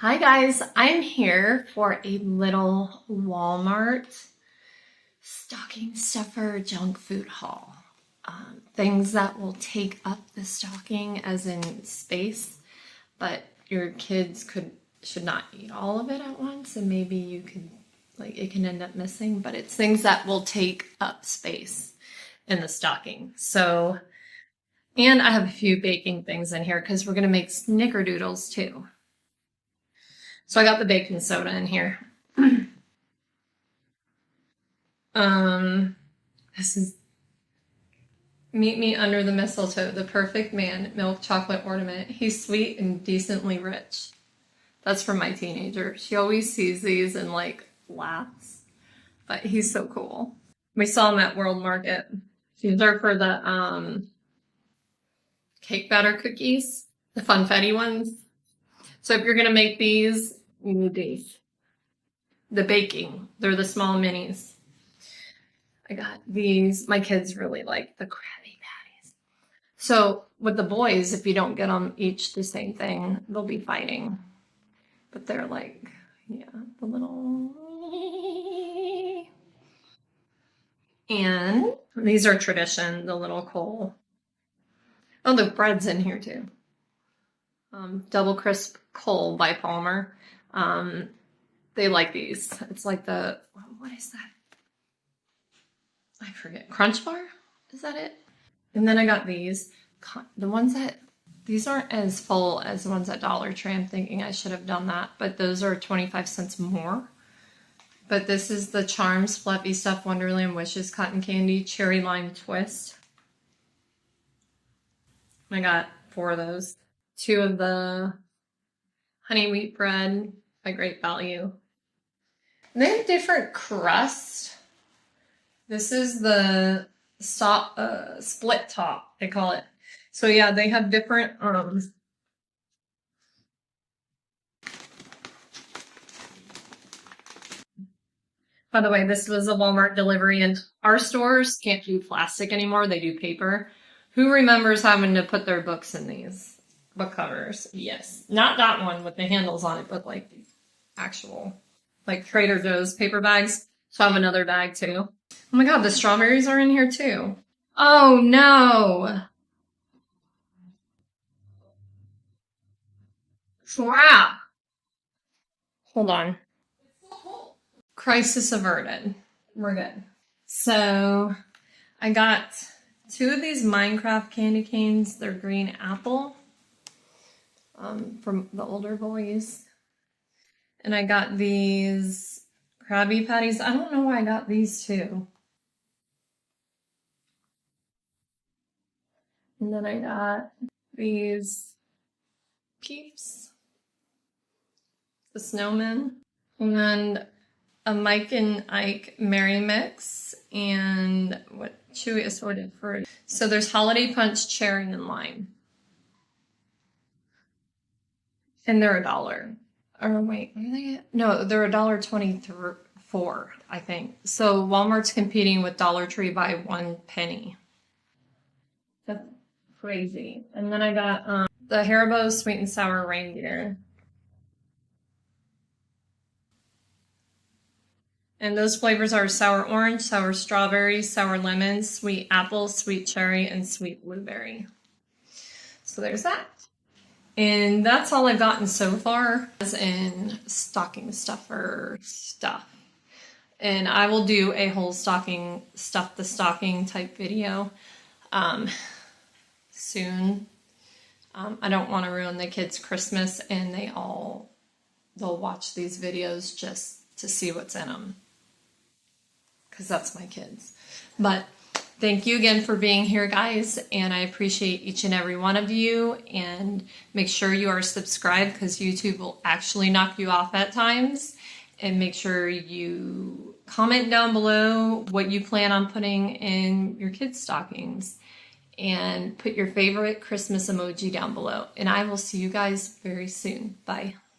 Hi guys, I'm here for a little Walmart stocking stuffer junk food haul. Things that will take up the stocking as in space, but your kids should not eat all of it at once, and maybe you could it can end up missing, but it's things that will take up space in the stocking. So, and I have a few baking things in here because we're gonna make snickerdoodles too. So I got the baking soda in here. This is Meet Me Under the Mistletoe, the perfect man, milk chocolate ornament. He's sweet and decently rich. That's from my teenager. She always sees these and laughs, but he's so cool. We saw him at World Market. These are for the cake batter cookies, the funfetti ones. So if you're gonna make these, you need these. The baking, they're the small minis. I got these. My kids really like the Krabby Patties. So with the boys, if you don't get them each the same thing, they'll be fighting. But they're the little. And these are tradition, the little coal. Oh, the bread's in here too. Double crisp coal by Palmer. They like these. It's like what is that? I forget. Crunch Bar? Is that it? And then I got these. These aren't as full as the ones at Dollar Tree. I'm thinking I should have done that, but those are 25 cents more. But this is the Charms Fluffy Stuff Wonderland Wishes Cotton Candy Cherry Lime Twist. I got 4 of those. 2 of the Honey Wheat Bread by Great Value. And they have different crusts. This is the split top, they call it. So yeah, they have different By the way, this was a Walmart delivery, and our stores can't do plastic anymore. They do paper. Who remembers having to put their books in these book covers? Yes. Not that one with the handles on it, but actual Trader Joe's paper bags. So I have another bag too. Oh my God, the strawberries are in here too. Oh no. Crap. Hold on. Crisis averted. We're good. So I got 2 of these Minecraft candy canes. They're green apple from the older boys. And I got these Krabby Patties. I don't know why I got these 2. And then I got these Peeps, the snowmen, and a Mike and Ike Merry Mix, and what Chewy assorted fruit. So there's Holiday Punch, Cherry, and Lime. And they're $1. Or wait, what are they? No, they're $1.24, I think. So Walmart's competing with Dollar Tree by 1 penny. That's crazy. And then I got the Haribo Sweet and Sour Reindeer. And those flavors are sour orange, sour strawberry, sour lemon, sweet apple, sweet cherry, and sweet blueberry. So there's that. And that's all I've gotten so far as in stocking stuffer stuff. And I will do a whole stocking stuff the stocking type video soon. I don't want to ruin the kids' Christmas, and they'll watch these videos just to see what's in them, because that's my kids. But thank you again for being here, guys, and I appreciate each and every one of you. And make sure you are subscribed, because YouTube will actually knock you off at times. And make sure you comment down below what you plan on putting in your kids' stockings, and put your favorite Christmas emoji down below. And I will see you guys very soon. Bye.